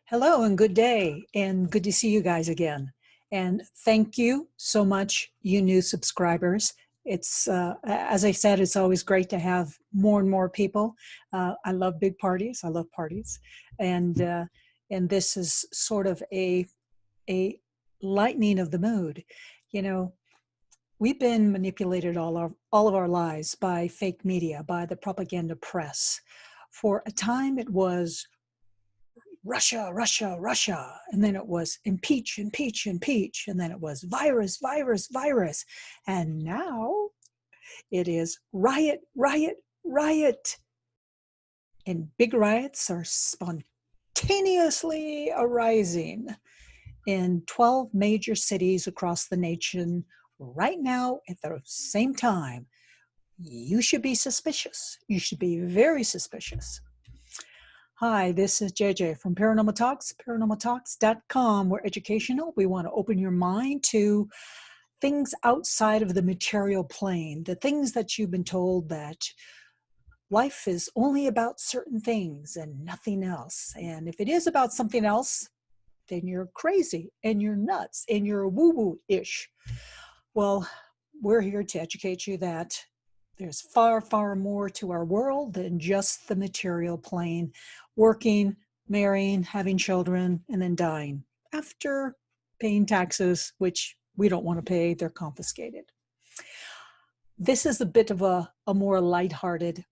Hello and good day, and good to see you guys again. And thank you so much, you new subscribers. It's, as I said, it's always great to have more and more people. I love big parties. I love parties. And, uh, and this is sort of a lightening of the mood. You know, we've been manipulated all of our lives by fake media, by the propaganda press. For a time, it was Russia, Russia, Russia. And then it was impeach, impeach, impeach. And then it was virus, virus, virus. And now it is riot, riot, riot. And big riots are spontaneously arising in 12 major cities across the nation right now at the same time. You should be suspicious. You should be very suspicious. Hi, this is JJ from Paranormal Talks, paranormaltalks.com. We're educational. We want to open your mind to things outside of the material plane, the things that you've been told that life is only about certain things and nothing else. And if it is about something else, then you're crazy and you're nuts and you're woo-woo-ish. Well, we're here to educate you that there's far, far more to our world than just the material plane, working, marrying, having children, and then dying after paying taxes, which we don't want to pay, they're confiscated. This is a bit of a more lighthearted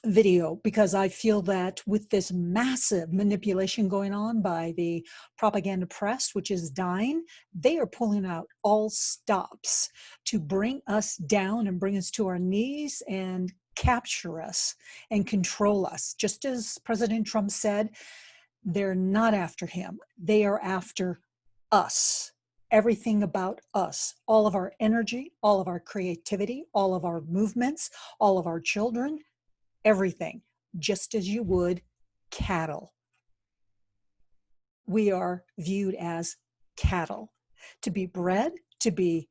video because I feel that with this massive manipulation going on by the propaganda press, which is dying, they are pulling out all stops to bring us down and bring us to our knees and capture us and control us. Just as President Trump said, they're not after him. They are after us. Everything about us, all of our energy, all of our creativity, all of our movements, all of our children, everything, just as you would cattle. We are viewed as cattle, to be bred, to be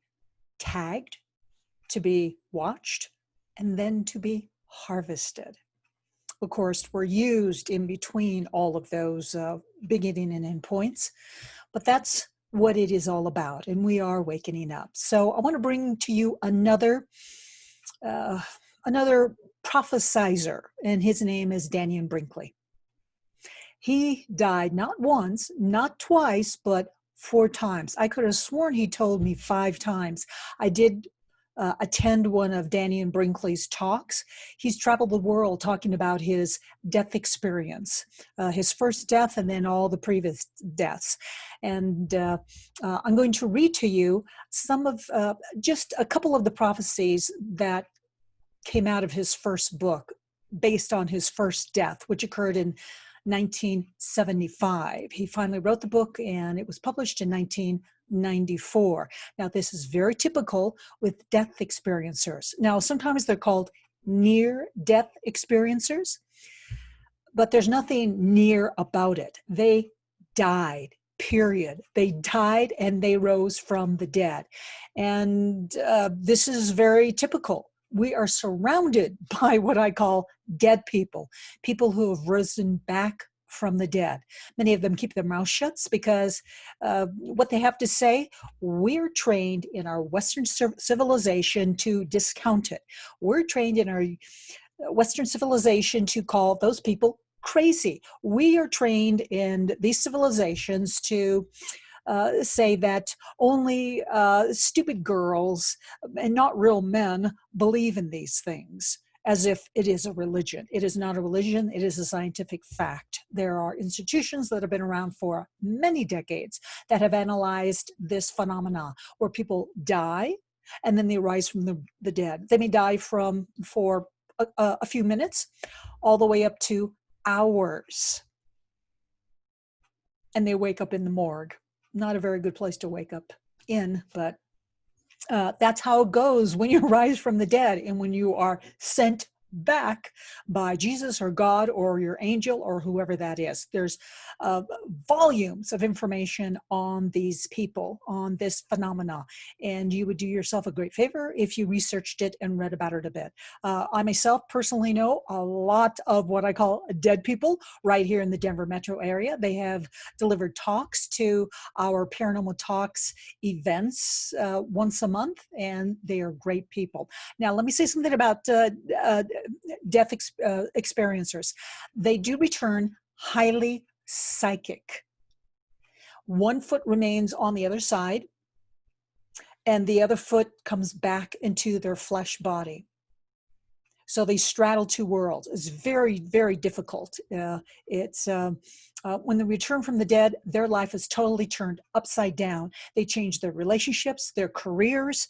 tagged, to be watched, and then to be harvested. Of course, we're used in between all of those beginning and end points, but that's what it is all about, and we are wakening up. So I want to bring to you another prophesizer, and his name is Dannion Brinkley. He died not once, not twice, but 4 times. I could have sworn he told me 5 times. I did attend one of Dannion Brinkley's talks. He's traveled the world talking about his death experience, his first death and then all the previous deaths. And I'm going to read to you some of just a couple of the prophecies that came out of his first book based on his first death, which occurred in 1975. He finally wrote the book and it was published in 1994. Now, this is very typical with death experiencers. Now, sometimes they're called near-death experiencers, but there's nothing near about it. They died. Period. They died and they rose from the dead. And this is very typical. We are surrounded by what I call dead people, people who have risen back from the dead. Many of them keep their mouth shut because what they have to say, we're trained in our Western civilization to discount it. We're trained in our Western civilization to call those people crazy. We are trained in these civilizations to say that only stupid girls and not real men believe in these things, as if it is a religion. It is not a religion. It is a scientific fact. There are institutions that have been around for many decades that have analyzed this phenomena where people die and then they rise from the dead. They may die for a few minutes all the way up to hours. And they wake up in the morgue. Not a very good place to wake up in, but that's how it goes when you rise from the dead and when you are sent back by Jesus or God or your angel or whoever that is. There's volumes of information on these people, on this phenomena, and you would do yourself a great favor if you researched it and read about it a bit. I myself personally know a lot of what I call dead people right here in the Denver metro area. They have delivered talks to our Paranormal Talks events once a month, and they are great people. Now, let me say something about death experiencers. They do return highly psychic. One foot remains on the other side, and the other foot comes back into their flesh body. So they straddle two worlds. It's very, very difficult. When they return from the dead, their life is totally turned upside down. They change their relationships, their careers,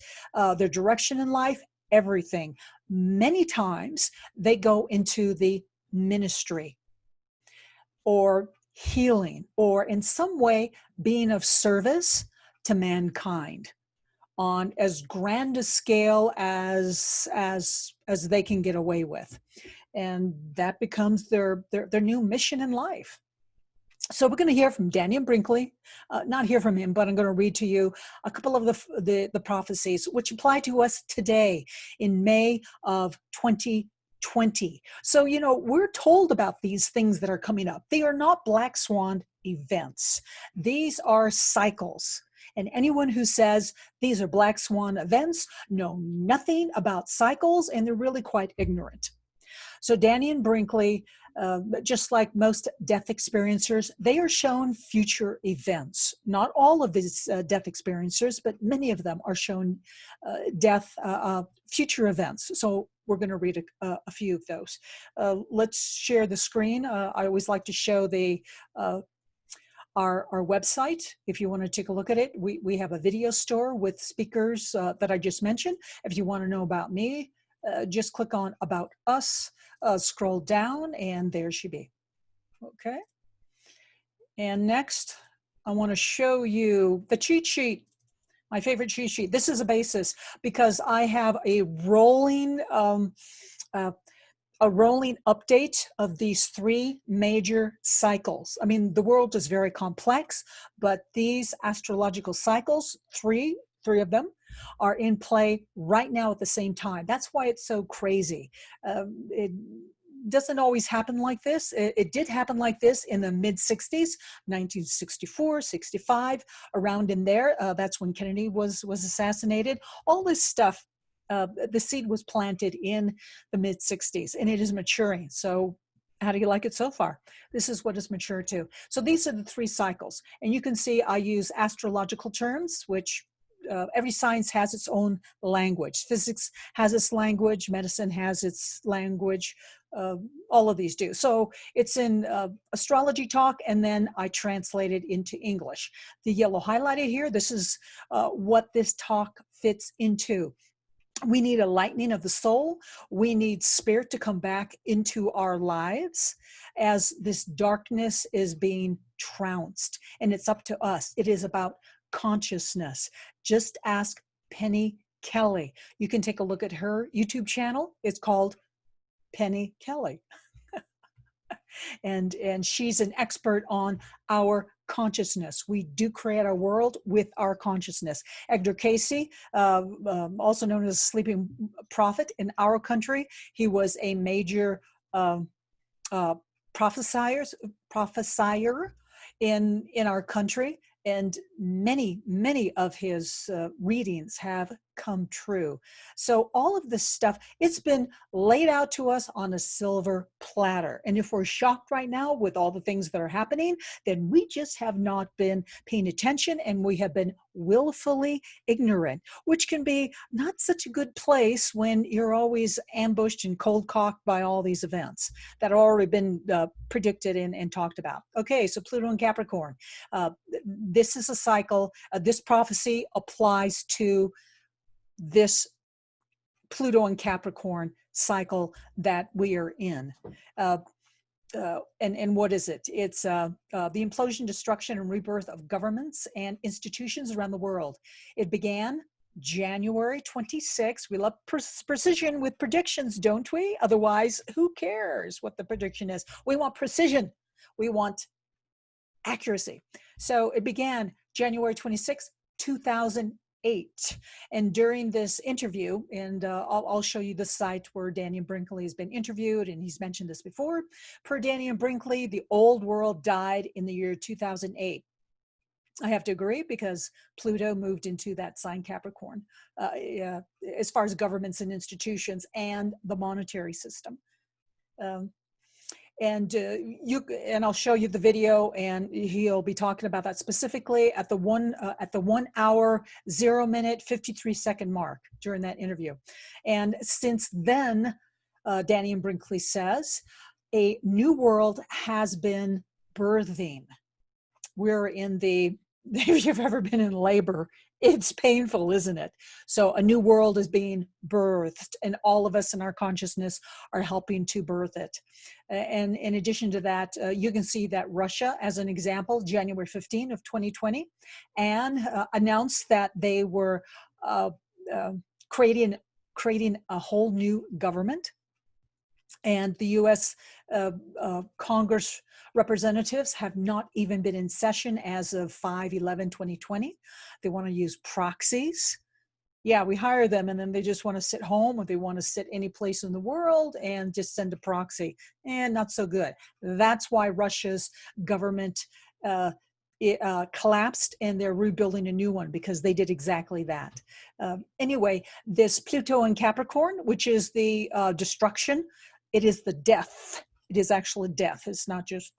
their direction in life, everything. Many times they go into the ministry or healing or in some way being of service to mankind on as grand a scale as they can get away with, and that becomes their new mission in life. So we're going to hear from Dannion Brinkley, not hear from him, but I'm going to read to you a couple of the prophecies which apply to us today in May of 2020. So, you know, we're told about these things that are coming up. They are not black swan events. These are cycles. And anyone who says these are black swan events know nothing about cycles, and they're really quite ignorant. So Dannion Brinkley, just like most death experiencers, they are shown future events. Not all of these death experiencers, but many of them are shown future events. So we're going to read a few of those. Let's share the screen. I always like to show the our website. If you want to take a look at it, we have a video store with speakers that I just mentioned. If you want to know about me, just click on About Us, scroll down, and there she be. Okay. And next, I want to show you the cheat sheet, my favorite cheat sheet. This is a basis because I have a rolling update of these three major cycles. I mean, the world is very complex, but these astrological cycles, three of them, are in play right now at the same time. That's why it's so crazy. It doesn't always happen like this. It did happen like this in the mid-60s, 1964, 65, around in there. That's when Kennedy was assassinated. All this stuff, the seed was planted in the mid-60s, and it is maturing. So how do you like it so far? This is what it's matured to. So these are the three cycles. And you can see I use astrological terms, which every science has its own language. Physics has its language. Medicine has its language. All of these do. So it's in astrology talk, and then I translate it into English. The yellow highlighted here, this is what this talk fits into. We need a lightening of the soul. We need spirit to come back into our lives as this darkness is being trounced. And it's up to us. It is about consciousness. Just ask Penny Kelly. You can take a look at her YouTube channel. It's called Penny Kelly. And she's an expert on our consciousness. We do create our world with our consciousness. Edgar Cayce, also known as Sleeping Prophet in our country, he was a major prophesier in our country, and many of his readings have come true. So all of this stuff, it's been laid out to us on a silver platter. And if we're shocked right now with all the things that are happening, then we just have not been paying attention, and we have been willfully ignorant, which can be not such a good place when you're always ambushed and cold cocked by all these events that have already been predicted and talked about. Okay, so Pluto and Capricorn. This is a cycle. This prophecy applies to this Pluto and Capricorn cycle that we are in. And what is it? It's the implosion, destruction, and rebirth of governments and institutions around the world. It began January 26th. We love precision with predictions, don't we? Otherwise, who cares what the prediction is? We want precision. We want accuracy. So it began January 26, 2008. And during this interview, and I'll show you the site where Dannion Brinkley has been interviewed, and he's mentioned this before. Per Dannion Brinkley, the old world died in the year 2008. I have to agree, because Pluto moved into that sign Capricorn, as far as governments and institutions and the monetary system. And I'll show you the video, and he'll be talking about that specifically at the 1 hour, 0 minute, 53 second mark during that interview. And since then, Dannion Brinkley says, a new world has been birthing. We're in the, if you've ever been in labor, it's painful, isn't it? So a new world is being birthed, and all of us in our consciousness are helping to birth it. And in addition to that, you can see that Russia, as an example, January 15 of 2020, and announced that they were creating a whole new government. And the U.S. Congress representatives have not even been in session as of 5/11/2020. They want to use proxies. Yeah, we hire them, and then they just want to sit home, or they want to sit any place in the world and just send a proxy. And not so good. That's why Russia's government collapsed, and they're rebuilding a new one, because they did exactly that. Anyway, this Pluto in Capricorn, which is the destruction, it is the death. It is actually death. It's not just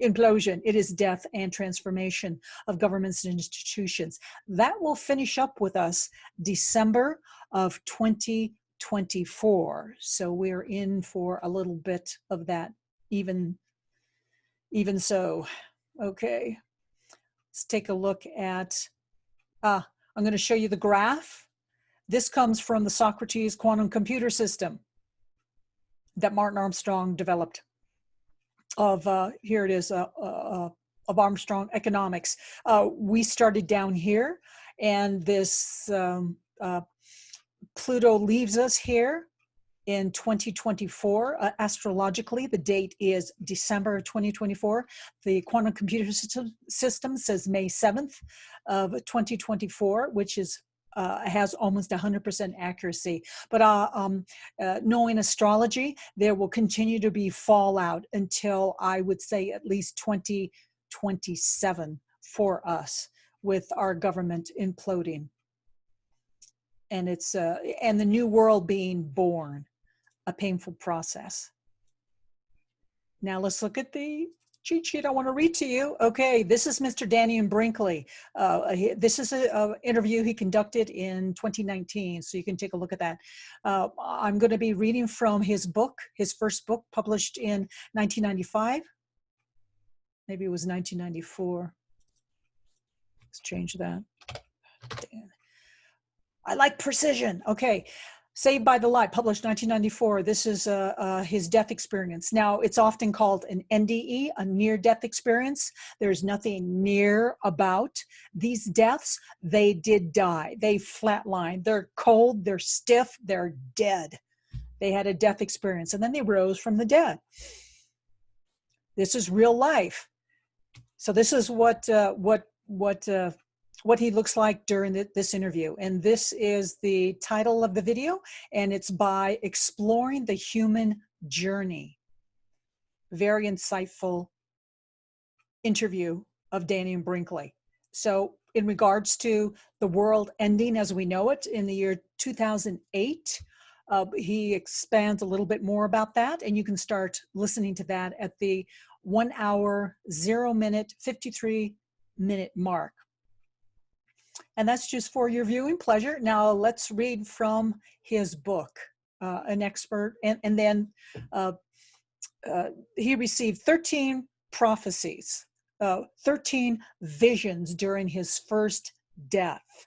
implosion. It is death and transformation of governments and institutions. That will finish up with us December of 2024. So we're in for a little bit of that, even so. Okay, let's take a look at, I'm going to show you the graph. This comes from the Socrates quantum computer system that Martin Armstrong developed of, here it is, of Armstrong economics. We started down here, and this Pluto leaves us here in 2024. Astrologically, the date is December 2024. The quantum computer system says May 7th of 2024, which is has almost 100% accuracy. But knowing astrology, there will continue to be fallout until, I would say, at least 2027 for us, with our government imploding. And it's and the new world being born, a painful process. Now let's look at the cheat sheet I want to read to you. Okay, this is Mr. Dannion Brinkley. This is an interview he conducted in 2019, so you can take a look at that. I'm going to be reading from his book, his first book, published in 1995. Maybe it was 1994. Let's change that. I like precision. Okay. Saved by the Light, published 1994. This is his death experience. Now, it's often called an NDE, a near-death experience. There's nothing near about these deaths. They did die. They flatlined. They're cold. They're stiff. They're dead. They had a death experience, and then they rose from the dead. This is real life. So this is what he looks like during this interview. And this is the title of the video, and it's by Exploring the Human Journey. Very insightful interview of Dannion Brinkley. So in regards to the world ending as we know it in the year 2008, he expands a little bit more about that, and you can start listening to that at the 1 hour, 0 minute, 53 minute mark. And that's just for your viewing pleasure. Now let's read from his book, An Expert. And then he received 13 prophecies, 13 visions during his first death.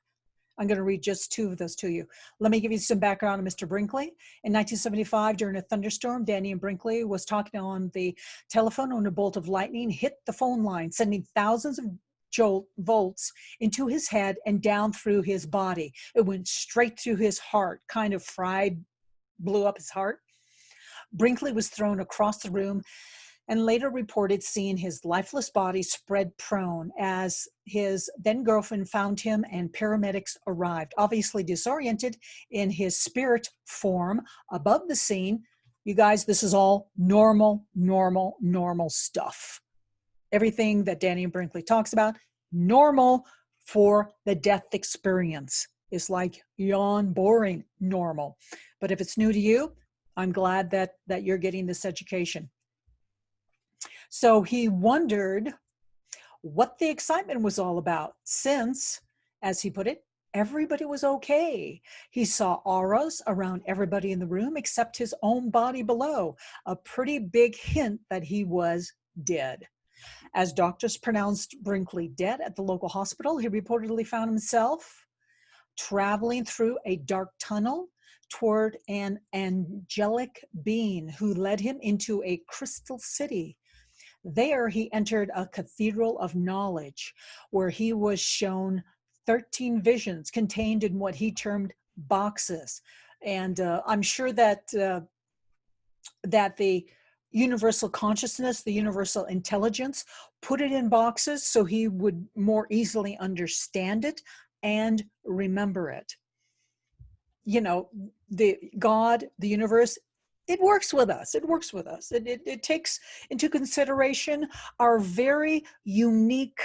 I'm going to read just 2 of those to you. Let me give you some background on Mr. Brinkley. In 1975, during a thunderstorm, Dannion Brinkley was talking on the telephone when a bolt of lightning hit the phone line, sending thousands of volts into his head and down through his body. It went straight through his heart, kind of blew up his heart. Brinkley was thrown across the room and later reported seeing his lifeless body spread prone as his then girlfriend found him and paramedics arrived, obviously disoriented in his spirit form above the scene. You guys, this is all normal stuff. Everything that Dannion Brinkley talks about, normal for the death experience. It's like yawn, boring, normal. But if it's new to you, I'm glad that you're getting this education. So he wondered what the excitement was all about since, as he put it, everybody was okay. He saw auras around everybody in the room except his own body below, a pretty big hint that he was dead. As doctors pronounced Brinkley dead at the local hospital, he reportedly found himself traveling through a dark tunnel toward an angelic being who led him into a crystal city. There he entered a cathedral of knowledge where he was shown 13 visions contained in what he termed boxes. And I'm sure that the universal consciousness, the universal intelligence, put it in boxes so he would more easily understand it and remember it. You know, the God, the universe, it works with us. It works with us. It takes into consideration our very unique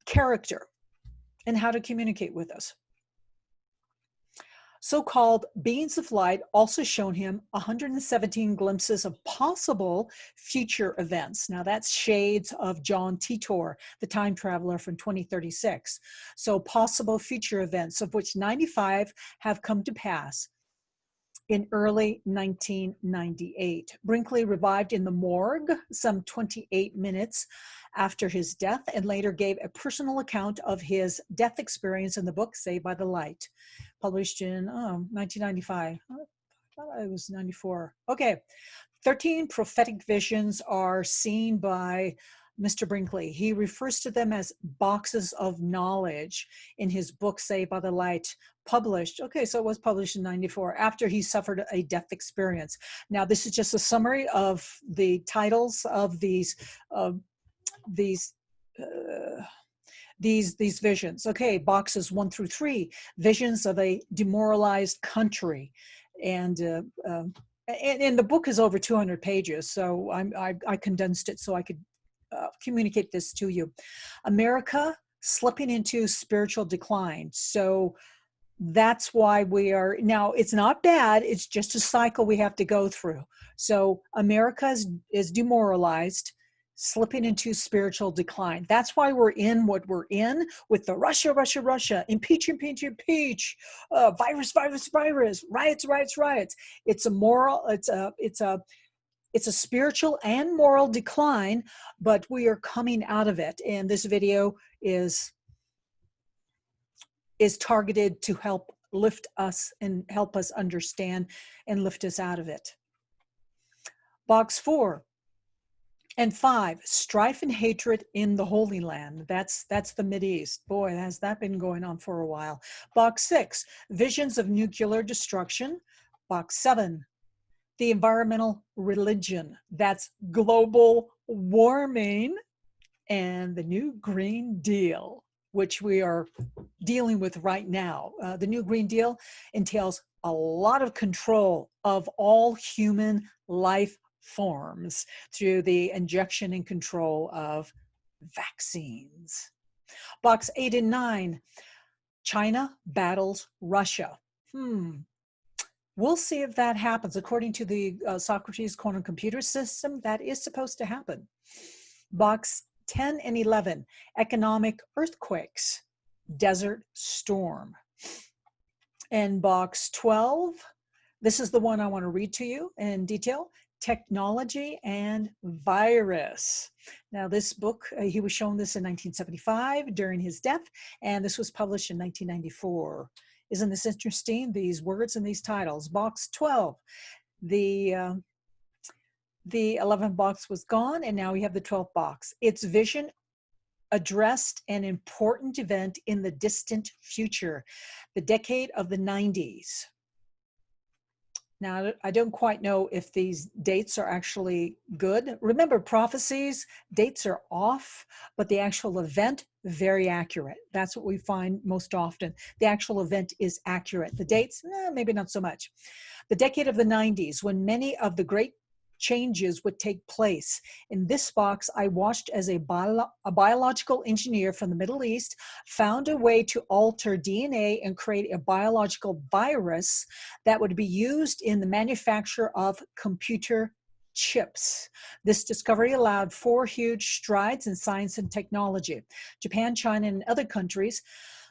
character and how to communicate with us. So-called beings of light also shown him 117 glimpses of possible future events. Now that's shades of John Titor, the time traveler from 2036. So possible future events, of which 95 have come to pass. In early 1998, Brinkley revived in the morgue some 28 minutes after his death and later gave a personal account of his death experience in the book Saved by the Light, published in 1995. I thought it was 94. Okay, 13 prophetic visions are seen by Mr. Brinkley. He refers to them as boxes of knowledge in his book Saved by the Light, published, okay, so it was published in 94 after he suffered a death experience. Now, this is just a summary of the titles of these visions. Okay, boxes 1 through 3, visions of a demoralized country. And the book is over 200 pages, so I condensed it so I could communicate this to you. America slipping into spiritual decline. So that's why we are now, it's not bad, it's just a cycle we have to go through. So America is demoralized, slipping into spiritual decline. That's why we're in what we're in with the Russia, impeach, virus, riots. It's a moral, it's a spiritual and moral decline, but we are coming out of it. And this video is targeted to help lift us and help us understand and lift us out of it. Box 4 and 5, strife and hatred in the Holy Land. That's the Mideast. Boy, has that been going on for a while. Box 6, visions of nuclear destruction. Box 7, the environmental religion. That's global warming and the new Green Deal, which we are dealing with right now. The new Green Deal entails a lot of control of all human life forms through the injection and control of vaccines. Box 8 and 9, China battles Russia. We'll see if that happens. According to the Socrates quantum computer system, that is supposed to happen. Box 10 and 11, economic earthquakes, desert storm. And box 12, this is the one I want to read to you in detail, technology and virus. Now this book, he was shown this in 1975 during his death, and this was published in 1994. Isn't this interesting, these words and these titles? Box 12, the 11th box was gone, and now we have the 12th box. It's vision addressed an important event in the distant future, the decade of the 90s. Now, I don't quite know if these dates are actually good. Remember, prophecies, dates are off, but the actual event, very accurate. That's what we find most often. The actual event is accurate. The dates, maybe not so much. The decade of the 90s, when many of the great changes would take place. In this box, I watched as a biological engineer from the Middle East found a way to alter DNA and create a biological virus that would be used in the manufacture of computer chips. This discovery allowed 4 huge strides in science and technology. Japan, China, and other countries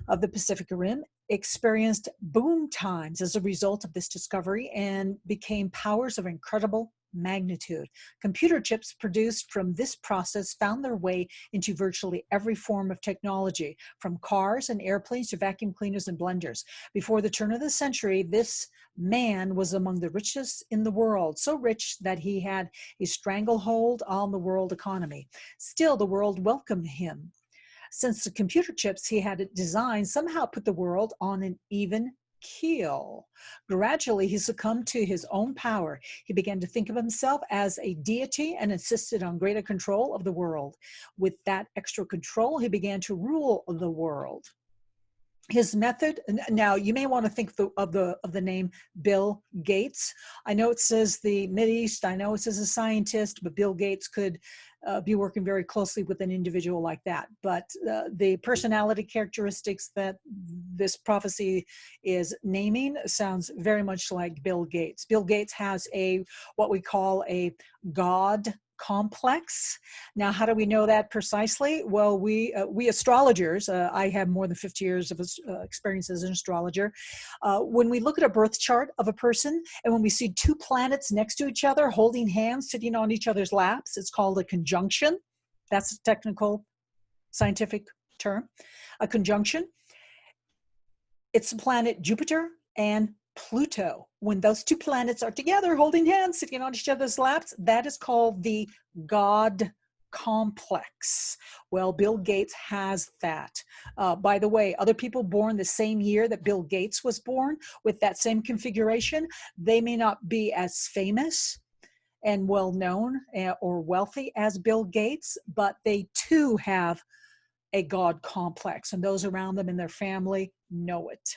of the Pacific Rim experienced boom times as a result of this discovery and became powers of incredible magnitude. Computer chips produced from this process found their way into virtually every form of technology, from cars and airplanes to vacuum cleaners and blenders. Before the turn of the century, this man was among the richest in the world, so rich that he had a stranglehold on the world economy. Still, the world welcomed him, since the computer chips he had designed somehow put the world on an even keel. Gradually, he succumbed to his own power. He began to think of himself as a deity and insisted on greater control of the world. With that extra control, he began to rule the world. His method, now you may want to think of the name Bill Gates. I know it says the Mideast, I know it says a scientist, but Bill Gates could be working very closely with an individual like that. But the personality characteristics that this prophecy is naming sounds very much like Bill Gates. Bill Gates has what we call a God complex. Now, how do we know that precisely? Well, we astrologers, I have more than 50 years of experience as an astrologer. When we look at a birth chart of a person, and when we see 2 planets next to each other, holding hands, sitting on each other's laps, it's called a conjunction. That's a technical scientific term. A conjunction. It's the planet Jupiter and Pluto. When those 2 planets are together, holding hands, sitting on each other's laps, that is called the God complex. Well, Bill Gates has that. By the way, other people born the same year that Bill Gates was born with that same configuration, they may not be as famous and well known or wealthy as Bill Gates, but they too have a God complex, and those around them and their family know it.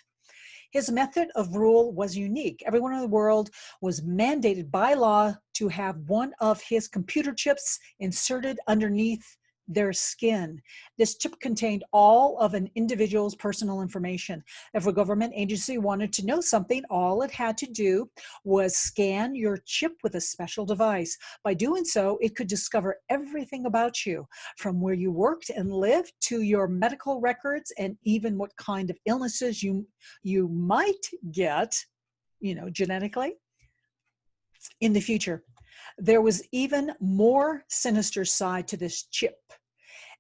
His method of rule was unique. Everyone in the world was mandated by law to have one of his computer chips inserted underneath their skin. This chip contained all of an individual's personal information. If a government agency wanted to know something, all it had to do was scan your chip with a special device. By doing so, it could discover everything about you, from where you worked and lived to your medical records, and even what kind of illnesses you might get, genetically in the future. There was even more sinister side to this chip.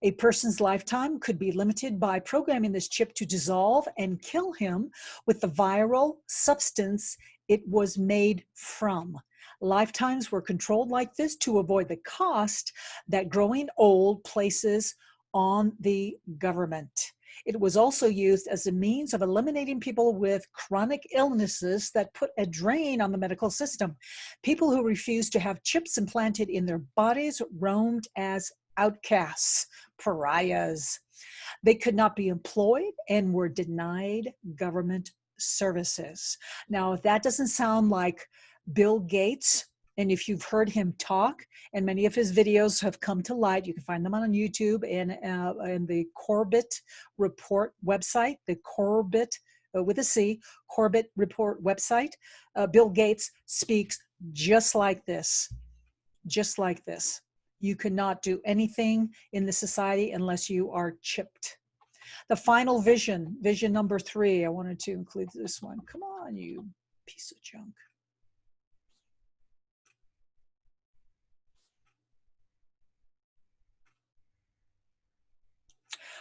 A person's lifetime could be limited by programming this chip to dissolve and kill him with the viral substance it was made from. Lifetimes were controlled like this to avoid the cost that growing old places on the government. It was also used as a means of eliminating people with chronic illnesses that put a drain on the medical system. People who refused to have chips implanted in their bodies roamed as outcasts, pariahs. They could not be employed and were denied government services. Now, if that doesn't sound like Bill Gates, and if you've heard him talk, and many of his videos have come to light, you can find them on YouTube and the Corbett Report website, the Corbett with a C, Corbett Report website. Bill Gates speaks just like this, just like this. You cannot do anything in the society unless you are chipped. The final vision, vision number 3, I wanted to include this one. Come on, you piece of junk.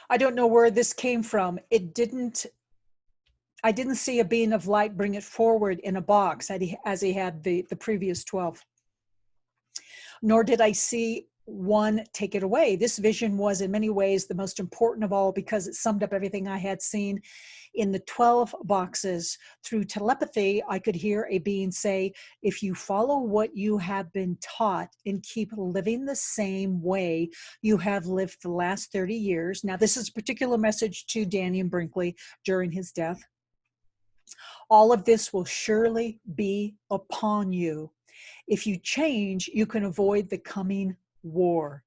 I don't know where this came from. I didn't see a being of light bring it forward in a box as he had the previous 12. Nor did I see one take it away. This vision was in many ways the most important of all because it summed up everything I had seen. In the 12 boxes, through telepathy, I could hear a being say, if you follow what you have been taught and keep living the same way you have lived the last 30 years. Now, this is a particular message to Dannion Brinkley during his death. All of this will surely be upon you. If you change, you can avoid the coming war.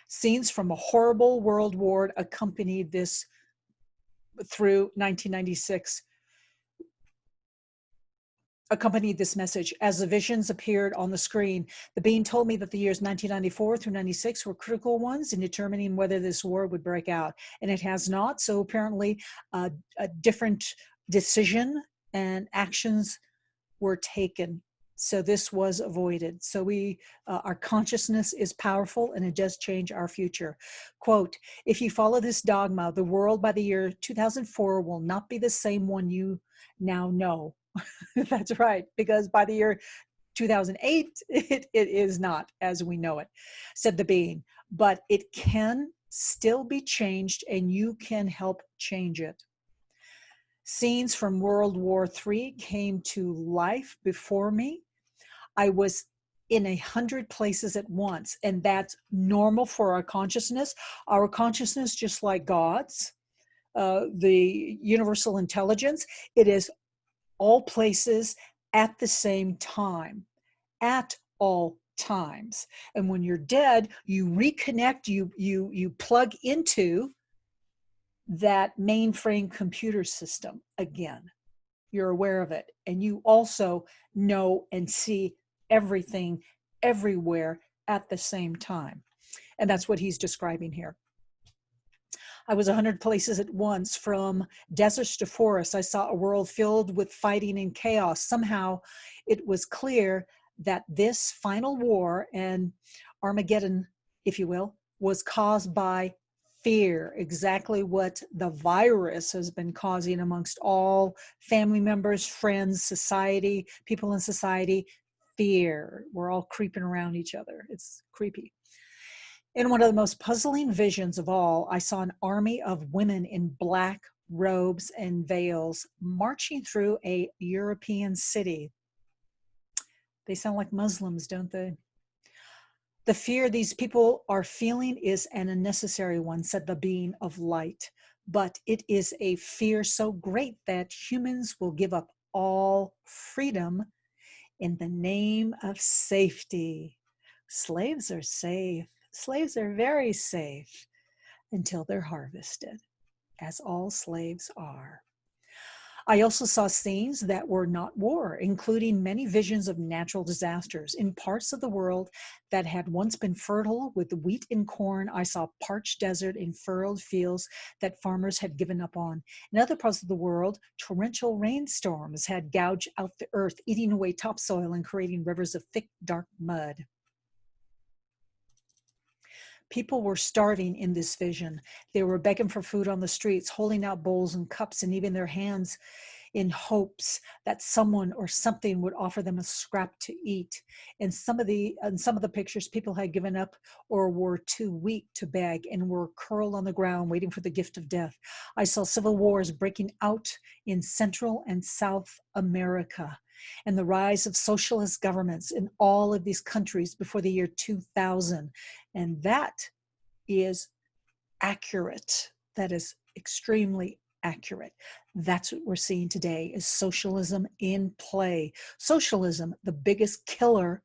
Scenes from a horrible world war accompanied this through 1996, accompanied this message. As the visions appeared on the screen, the being told me that the years 1994 through 96 were critical ones in determining whether this war would break out. And it has not. So apparently a different decision and actions were taken. So this was avoided. So our consciousness is powerful and it does change our future. Quote, if you follow this dogma, the world by the year 2004 will not be the same one you now know. That's right, because by the year 2008, it is not as we know it, said the being. But it can still be changed and you can help change it. Scenes from World War III came to life before me. I was in 100 places at once, and that's normal for our consciousness. Our consciousness, just like God's, the universal intelligence, it is all places at the same time, at all times. And when you're dead, you reconnect, you plug into that mainframe computer system again. You're aware of it, and you also know and see everything everywhere at the same time. And that's what he's describing here. I was 100 places at once, from deserts to forests. I saw a world filled with fighting and chaos. Somehow it was clear that this final war, and Armageddon, if you will, was caused by fear, exactly what the virus has been causing amongst all family members, friends, society, people in society. Fear. We're all creeping around each other. It's creepy. In one of the most puzzling visions of all, I saw an army of women in black robes and veils marching through a European city. They sound like Muslims, don't they? The fear these people are feeling is an unnecessary one, said the being of light. But it is a fear so great that humans will give up all freedom in the name of safety. Slaves are safe. Slaves are very safe until they're harvested, as all slaves are. I also saw scenes that were not war, including many visions of natural disasters. In parts of the world that had once been fertile with wheat and corn, I saw parched desert and furrowed fields that farmers had given up on. In other parts of the world, torrential rainstorms had gouged out the earth, eating away topsoil and creating rivers of thick, dark mud. People were starving in this vision. They were begging for food on the streets, holding out bowls and cups and even their hands in hopes that someone or something would offer them a scrap to eat. In some of the pictures, people had given up or were too weak to beg and were curled on the ground waiting for the gift of death. I saw civil wars breaking out in Central and South America, and the rise of socialist governments in all of these countries before the year 2000. And that is accurate. That is extremely accurate. That's what we're seeing today, is socialism in play. Socialism, the biggest killer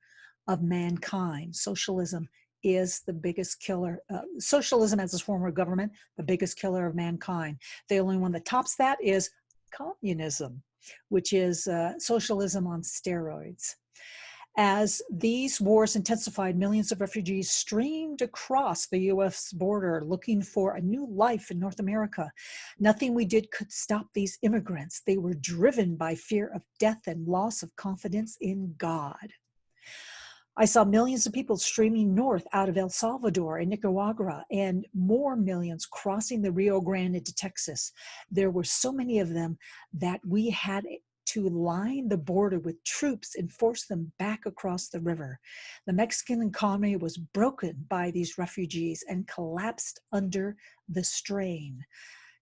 of mankind. Socialism is the biggest killer. Socialism as a form of government, the biggest killer of mankind. The only one that tops that is communism, which is socialism on steroids. As these wars intensified, millions of refugees streamed across the U.S. border looking for a new life in North America. Nothing we did could stop these immigrants. They were driven by fear of death and loss of confidence in God. I saw millions of people streaming north out of El Salvador and Nicaragua, and more millions crossing the Rio Grande into Texas. There were so many of them that we had to line the border with troops and force them back across the river. The Mexican economy was broken by these refugees and collapsed under the strain.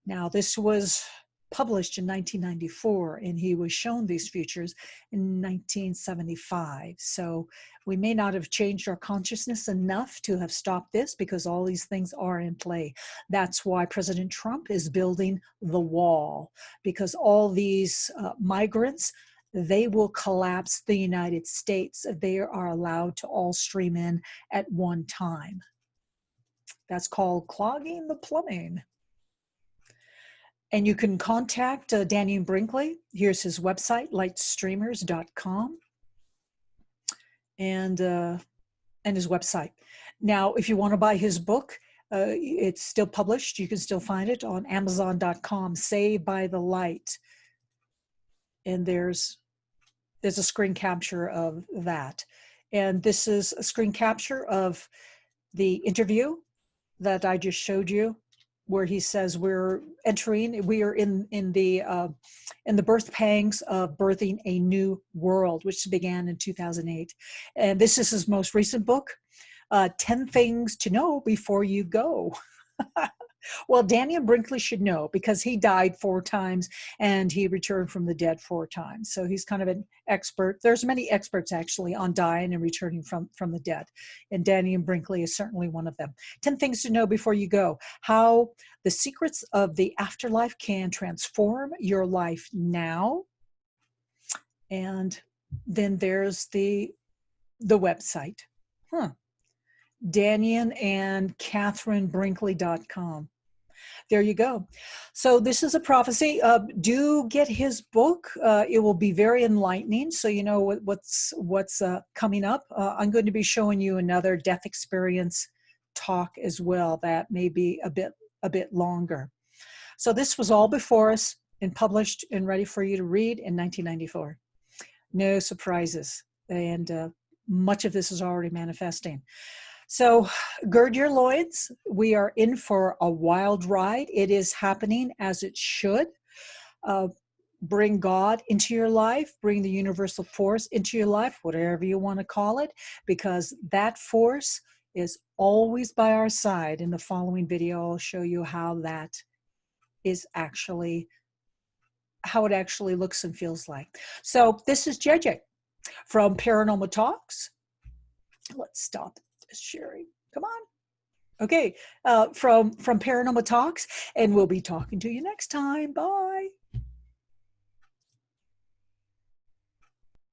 Now, this was published in 1994, and he was shown these futures in 1975. So we may not have changed our consciousness enough to have stopped this, because all these things are in play. That's why President Trump is building the wall, because all these migrants, they will collapse the United States. They are allowed to all stream in at one time. That's called clogging the plumbing. And you can contact Dannion Brinkley. Here's his website, lightstreamers.com, and his website. Now, if you want to buy his book, it's still published. You can still find it on Amazon.com, Saved by the Light. And there's a screen capture of that. And this is a screen capture of the interview that I just showed you, where he says we are in the birth pangs of birthing a new world, which began in 2008. And this is his most recent book, 10 Things to Know Before You Go. Well, Dannion Brinkley should know, because he died 4 times and he returned from the dead 4 times. So he's kind of an expert. There's many experts actually on dying and returning from the dead. And Dannion Brinkley is certainly one of them. 10 things to know before you go. How the secrets of the afterlife can transform your life now. And then there's the website. Dannion and CatherineBrinkley.com. There you go. So this is a prophecy. Do get his book. It will be very enlightening, so you know what's coming up. I'm going to be showing you another death experience talk as well that may be a bit longer. So this was all before us and published and ready for you to read in 1994. No surprises, and much of this is already manifesting. So gird your loins. We are in for a wild ride. It is happening as it should. Bring God into your life. Bring the universal force into your life, whatever you want to call it, because that force is always by our side. In the following video, I'll show you how that is actually, how it actually looks and feels like. So this is JJ from Paranormal Talks. Let's stop sharing. Come on. Okay, from Paranormal Talks, and we'll be talking to you next time. Bye.